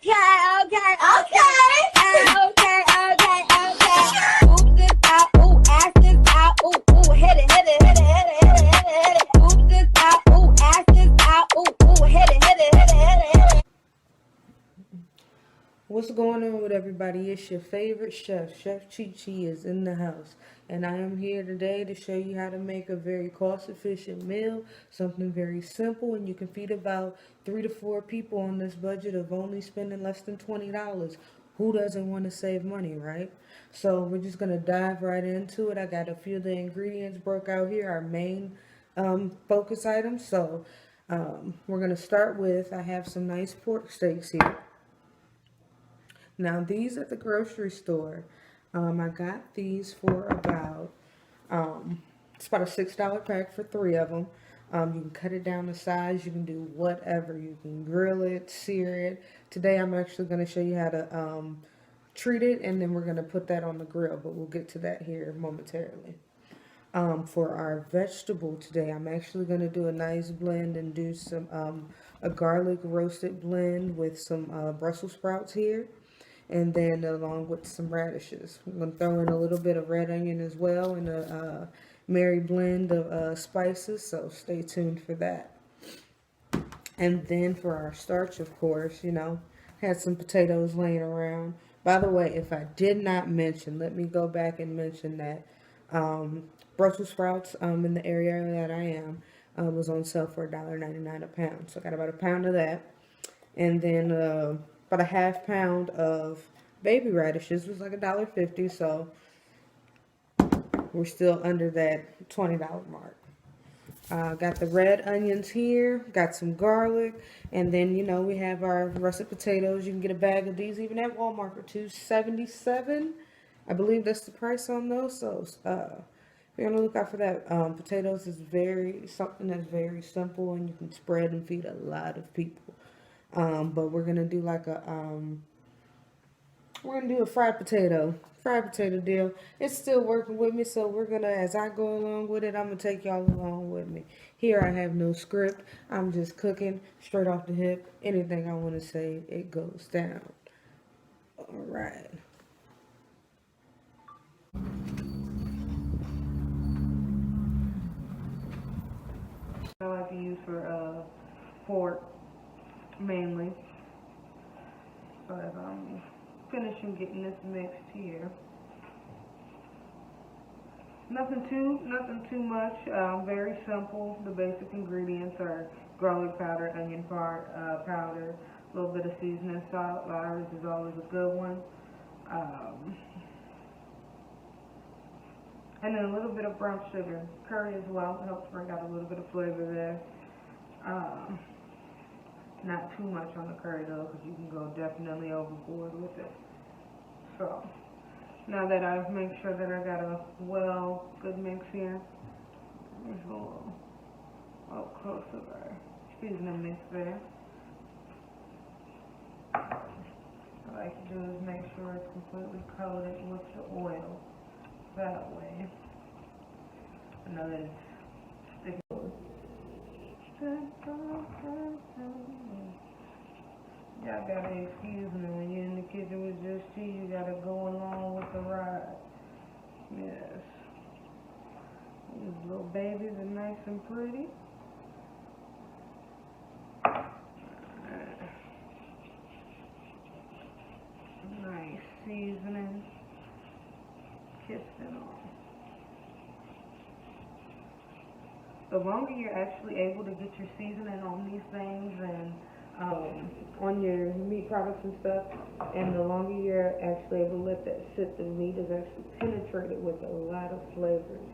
Ooh, this out, ooh, ass this out, ooh, ooh, hit it, hit it, hit it, hit it, hit it, hit it, hit it. Ooh, this out, ooh, ass this out, ooh, ooh, hit it, hit it, hit it, hit it, hit it. What's going on with everybody? It's your favorite chef, Chef CheChe is in the house. And I am here today to show you how to make a very cost-efficient meal, something very simple, and you can feed about 3 to 4 people on this budget of only spending less than $20. Who doesn't want to save money, right? So we're just going to dive right into it. I got a few of the ingredients broke out here, our main focus items. So we're going to start with, I have some nice pork steaks here. Now these at the grocery store, I got these for about, it's about a $6 pack for 3 of them. You can cut it down to size. You can do whatever. You can grill it, sear it. Today I'm actually going to show you how to treat it, and then we're going to put that on the grill, but we'll get to that here momentarily. For our vegetable today, I'm actually going to do a nice blend and do some a garlic roasted blend with some Brussels sprouts here. And then along with some radishes. I'm going to throw in a little bit of red onion as well and a merry blend of spices, so stay tuned for that. And then for our starch, of course, you know, had some potatoes laying around. By the way, if I did not mention, let me go back and mention that Brussels sprouts in the area that I am was on sale for $1.99 a pound. So I got about a pound of that. And then about a half pound of baby radishes was like $1.50, so we're still under that $20 mark. Got the red onions here, got some garlic, and then you know we have our russet potatoes. You can get a bag of these even at Walmart for $2.77. I believe that's the price on those. So we're gonna look out for that. Potatoes is something that's very simple, and you can spread and feed a lot of people. But we're gonna do like a fried potato deal. It's still working with me, so we're gonna, as I go along with it, I'm gonna take y'all along with me. Here I have no script. I'm just cooking straight off the hip. Anything I want to say, it goes down. All right. I like to use for pork mainly. But I'm finishing getting this mixed here. Nothing too much. Very simple. The basic ingredients are garlic powder, onion powder, a little bit of seasoning salt. Lars is always a good one. And then a little bit of brown sugar. Curry as well helps bring out a little bit of flavor there. Not too much on the curry though, because you can go definitely overboard with it. So now that I've made sure that I got a good mix here, let me go up close to our seasoning mix there. What I like to do is make sure it's completely coated with the oil. That way, I know that it's sticking. Y'all gotta excuse me when you're in the kitchen with JusChe, you gotta go along with the ride. Yes. These little babies are nice and pretty. Nice seasoning. Kiss it on. The longer you're actually able to get your seasoning on these things and on your meat products and stuff, and the longer you're actually able to let that sit, the meat is actually penetrated with a lot of flavors.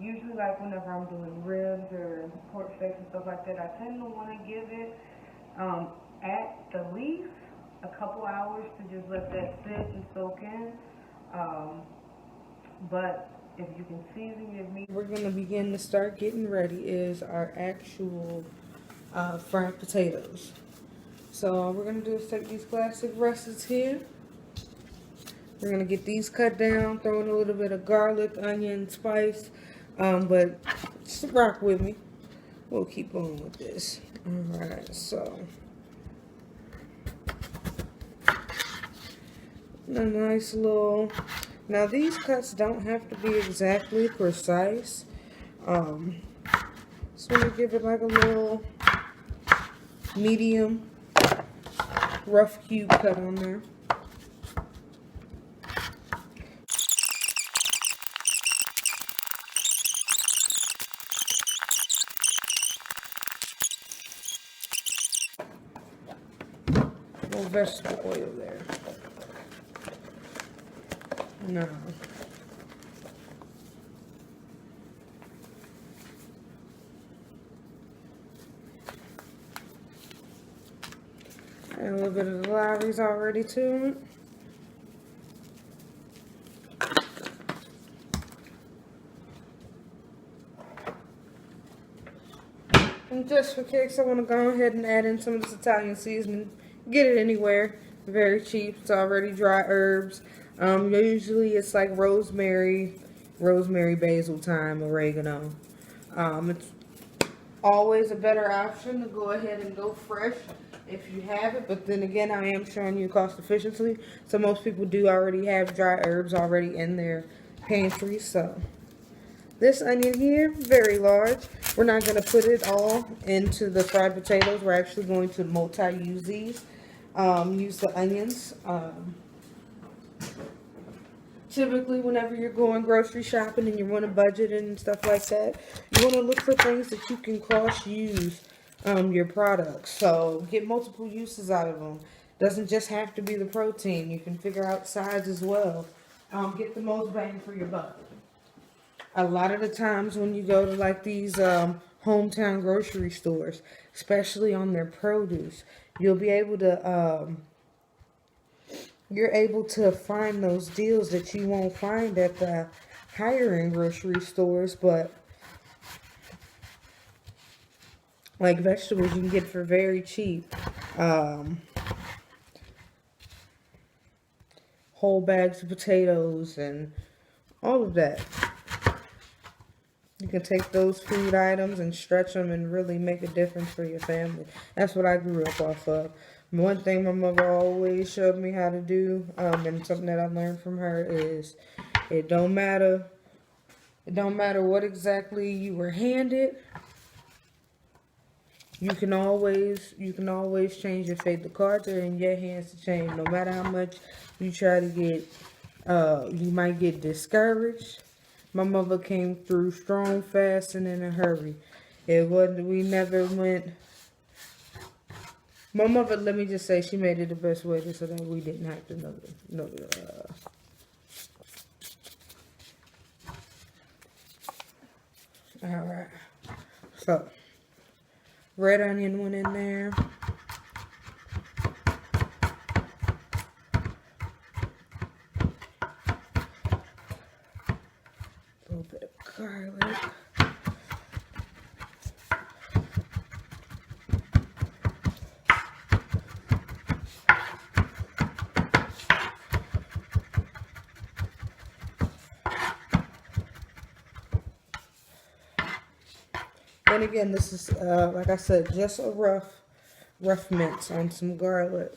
Usually like whenever I'm doing ribs or pork steaks and stuff like that, I tend to want to give it at the least a couple hours to just let that sit and soak in. But if you can season your meat, we're going to begin to start getting ready is our actual fried potatoes. So all we're going to do is take these classic russets here. We're going to get these cut down, throw in a little bit of garlic, onion, spice, but just rock with me. We'll keep on with this. Alright, so A nice little, now these cuts don't have to be exactly precise. Just want to give it like a little medium rough cube cut on there. Little vegetable oil there. No. And a little bit of the lollies already too. And just for kicks, I want to go ahead and add in some of this Italian seasoning. Get it anywhere. Very cheap. It's already dry herbs. Usually it's like rosemary, basil, thyme, oregano. It's always a better option to go ahead and go fresh if you have it, but then again, I am showing you cost efficiency, so most people do already have dry herbs already in their pantry. So this onion here, very large. We're not going to put it all into the fried potatoes. We're actually going to multi-use these. Use the onions. Typically, whenever you're going grocery shopping and you want a budget and stuff like that, you want to look for things that you can cross-use your products. So get multiple uses out of them. Doesn't just have to be the protein. You can figure out sides as well. Get the most bang for your buck. A lot of the times when you go to like these hometown grocery stores, especially on their produce, you'll be able to you're able to find those deals that you won't find at the higher end grocery stores, but like vegetables you can get for very cheap. Whole bags of potatoes and all of that. You can take those food items and stretch them and really make a difference for your family. That's what I grew up off of. One thing my mother always showed me how to do, and something that I learned from her is, it don't matter what exactly you were handed. You can always change your fate. The cards are in your hands to change. No matter how much you try to get, you might get discouraged. My mother came through strong, fast, and in a hurry. We never went. My mother, let me just say, she made it the best way so that we didn't have to know Alright. So, red onion went in there. A little bit of garlic. And again, this is, like I said, just a rough mince on some garlic.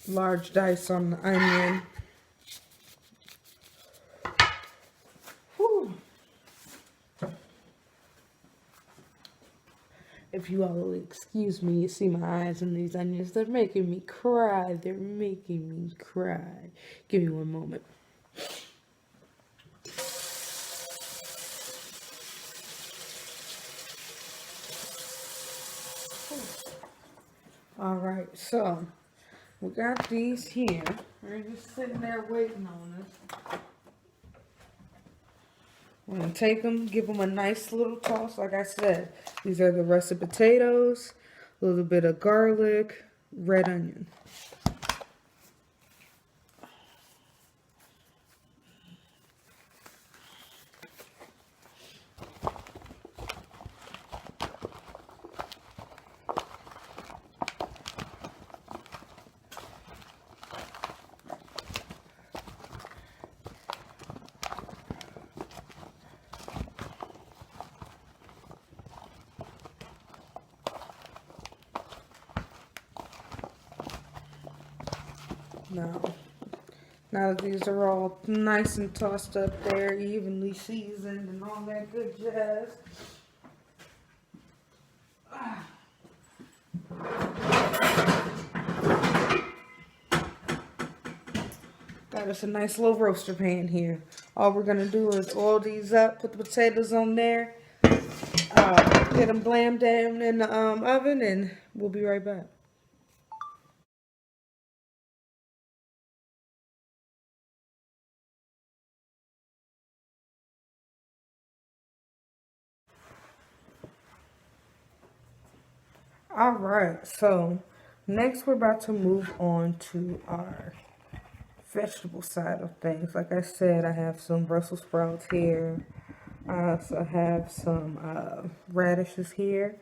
Large dice on the onion. Whew. If you all will excuse me, you see my eyes on these onions. They're making me cry. They're making me cry. Give me one moment. Alright, so we got these here. We're just sitting there waiting on us. We're going to take them, give them a nice little toss. Like I said, these are the russet potatoes, a little bit of garlic, red onion. Now, Now that these are all nice and tossed up there, evenly seasoned and all that good jazz. Got us a nice little roaster pan here. All we're gonna do is oil these up, put the potatoes on there, get them blam down in the oven, and we'll be right back. All right, so next we're about to move on to our vegetable side of things. Like I said, I have some Brussels sprouts here. I also have some radishes here.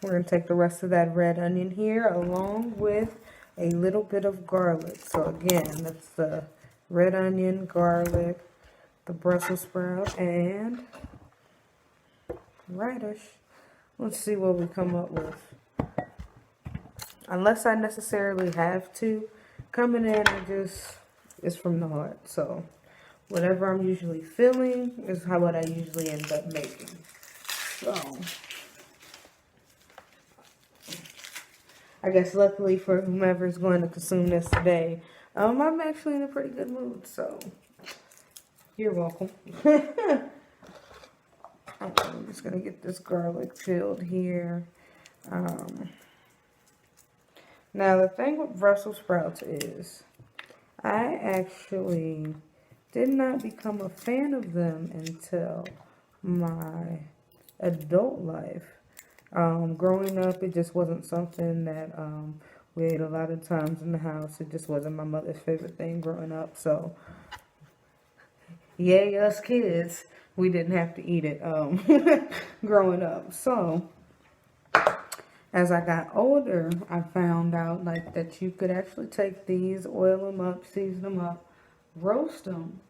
We're going to take the rest of that red onion here along with a little bit of garlic. So again, that's the red onion, garlic, the Brussels sprout, and radish. Let's see what we come up with. Unless I necessarily have to, coming in, it's from the heart. So whatever I'm usually feeling is what I usually end up making. So I guess luckily for whomever is going to consume this today, I'm actually in a pretty good mood. So you're welcome. I'm just gonna get this garlic peeled here. Now the thing with Brussels sprouts is I actually did not become a fan of them until my adult life. Growing up, it just wasn't something that we ate a lot of times in the house. It just wasn't my mother's favorite thing growing up. So, yay, us kids, we didn't have to eat it growing up. So, as I got older, I found out like that you could actually take these, oil them up, season them up, roast them,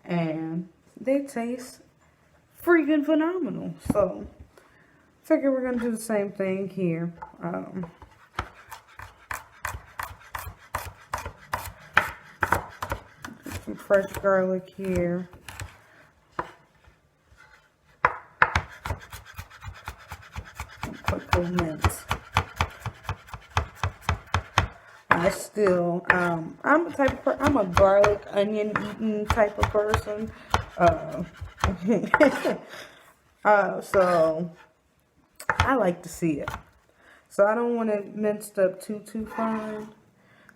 and they taste freaking phenomenal. So, figure we're gonna do the same thing here. Some fresh garlic here. Quick little mince. I'm a garlic, onion eating type of person. So I like to see it. So I don't want it minced up too fine.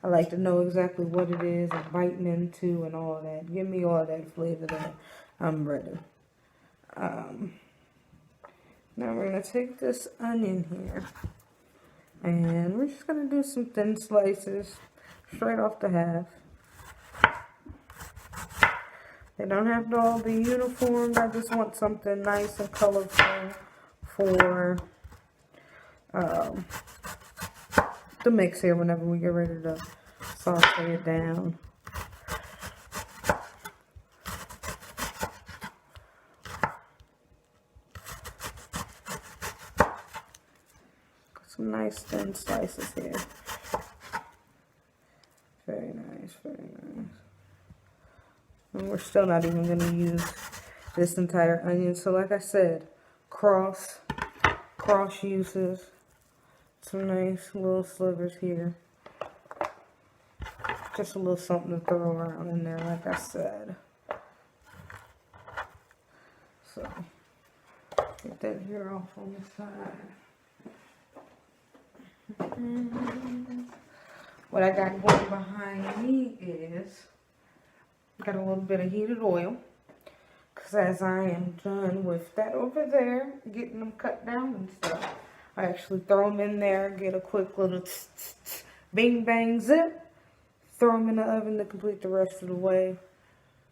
I like to know exactly what it is I'm biting into and all that. Give me all that flavor that I'm ready. Now we're going to take this onion here. And we're just going to do some thin slices straight off the half. They don't have to all be uniform. I just want something nice and colorful for the mix here whenever we get ready to saute it down. Some nice thin slices here. Very nice, very nice. And we're still not even going to use this entire onion. So like I said, cross uses. Some nice little slivers here. Just a little something to throw around in there, like I said. So, get that here off on the side. What I got going behind me is, got a little bit of heated oil. Because as I am done with that over there, getting them cut down and stuff, I actually throw them in there, get a quick little bing bang zip, throw them in the oven to complete the rest of the way.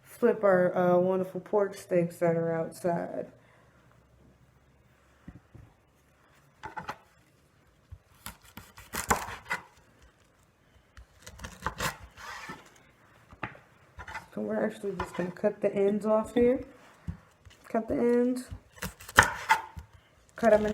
Flip our wonderful pork steaks that are outside. So we're actually just going to cut the ends off here. Cut the ends. Cut them in.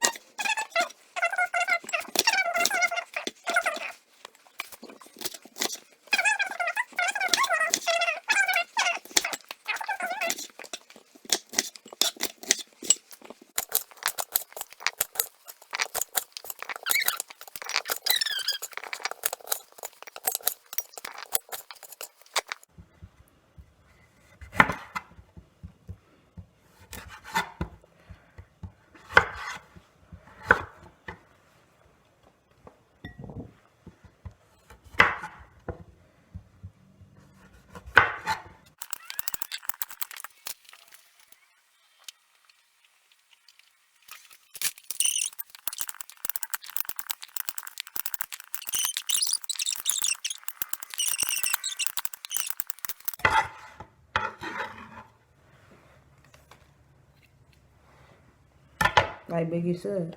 Like Biggie said,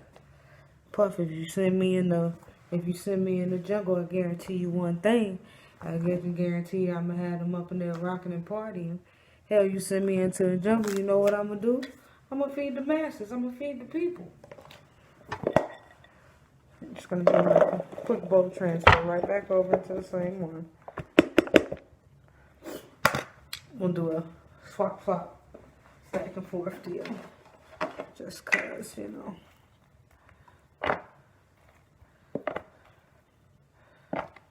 Puff, if you send me in the jungle, I guarantee you one thing. I can guarantee you I'm gonna have them up in there rocking and partying. Hell, you send me into the jungle, you know what I'm gonna do? I'm gonna feed the masses. I'm gonna feed the people. I'm just gonna do a quick bowl transfer right back over into the same one. We'll do a swap back and forth deal. Just cause, you know.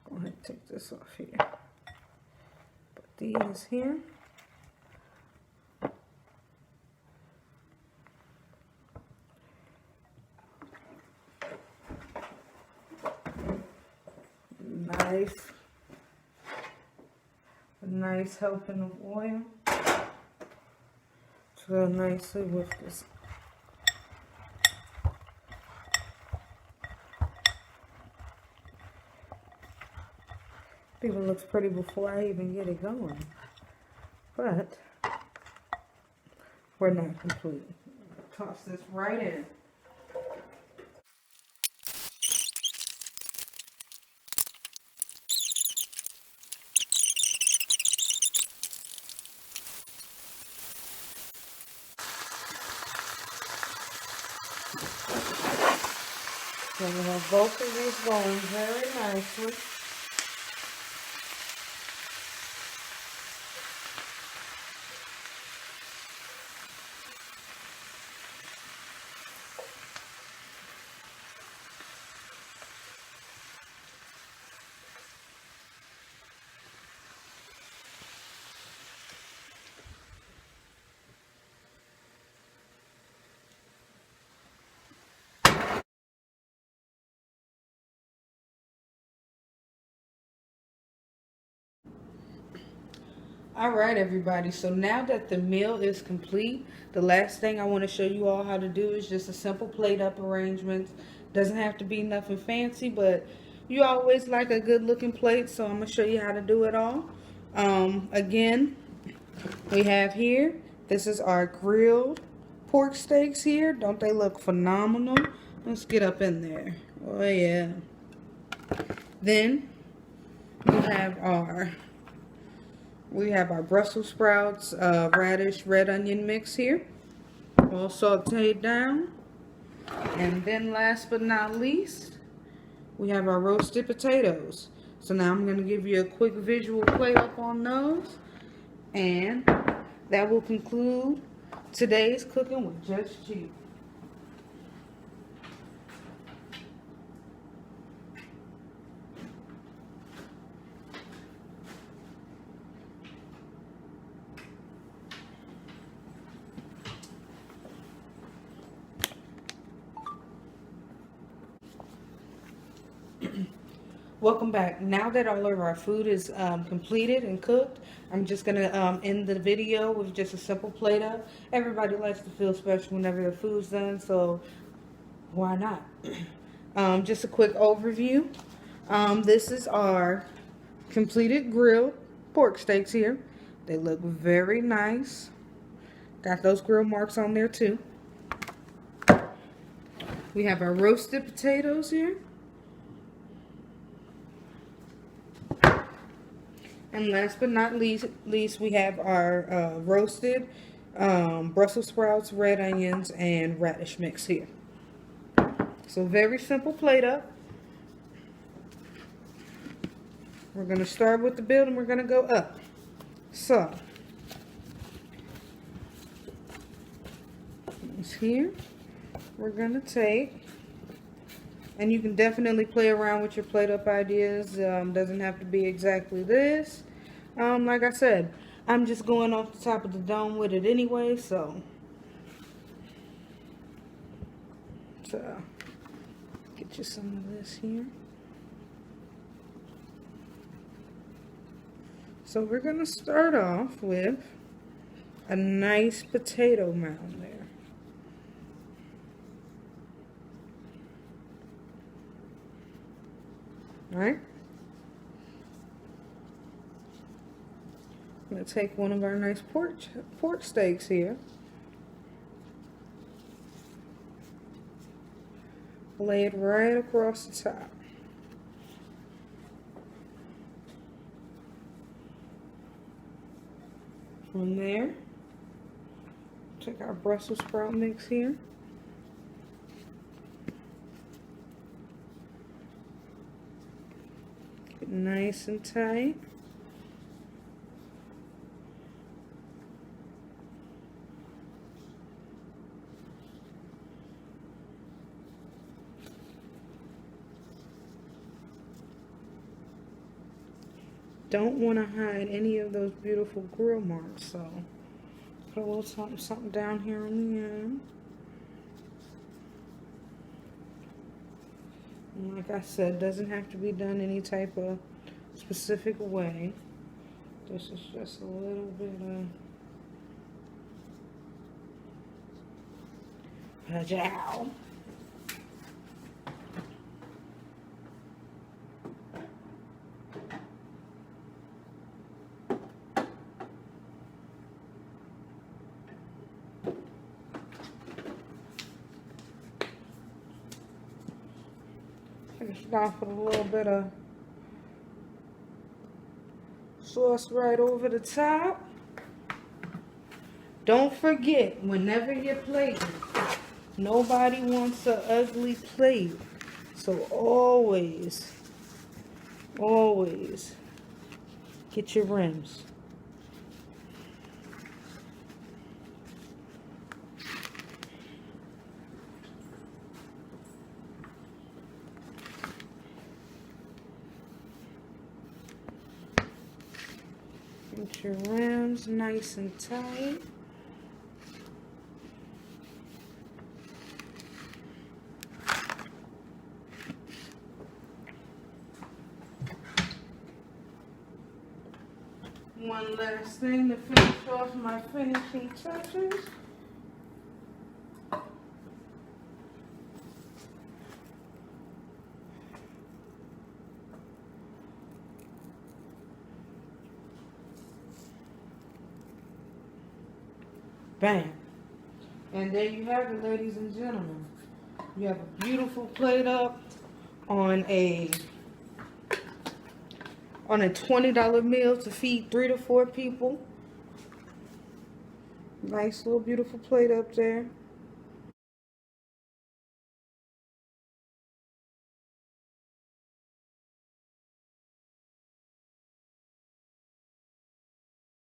Go ahead and take this off here. Put these here. Nice helping of oil. So nicely with this. Even looks pretty before I even get it going. But we're not complete. Toss this right in. So we have both of these going very nicely. Alright everybody, so now that the meal is complete, the last thing I want to show you all how to do is just a simple plate up arrangement. Doesn't have to be nothing fancy, but you always like a good looking plate, so I'm going to show you how to do it all. Again, we have here, this is our grilled pork steaks here. Don't they look phenomenal? Let's get up in there. Oh yeah. Then we have our Brussels sprouts, radish, red onion mix here, all sauteed down. And then last but not least, we have our roasted potatoes. So now I'm going to give you a quick visual plate up on those. And that will conclude today's cooking with JusChe. Welcome back. Now that all of our food is completed and cooked, I'm just going to end the video with just a simple plate up. Everybody likes to feel special whenever their food's done, so why not? Just a quick overview. This is our completed grilled pork steaks here. They look very nice. Got those grill marks on there too. We have our roasted potatoes here. And last but not least, we have our roasted Brussels sprouts, red onions, and radish mix here. So very simple plate up. We're going to start with the build and we're going to go up. So, here we're going to take, and you can definitely play around with your plate up ideas. Doesn't have to be exactly this. Like I said, I'm just going off the top of the dome with it anyway, so get you some of this here. So we're going to start off with a nice potato mound there. Alright. I'm going to take one of our nice pork steaks here. Lay it right across the top. From there, take our Brussels sprout mix here. Get nice and tight. Don't want to hide any of those beautiful grill marks, so put a little something down here on the end. And like I said, doesn't have to be done any type of specific way. This is just a little bit of jowl. Finish it off with a little bit of sauce right over the top. Don't forget, whenever you're plating, nobody wants an ugly plate. So always get your rims. Get your rims nice and tight. One last thing to finish off my finishing touches. Bam. And there you have it, ladies and gentlemen. You have a beautiful plate up on a $20 meal to feed 3 to 4 people. Nice little beautiful plate up there.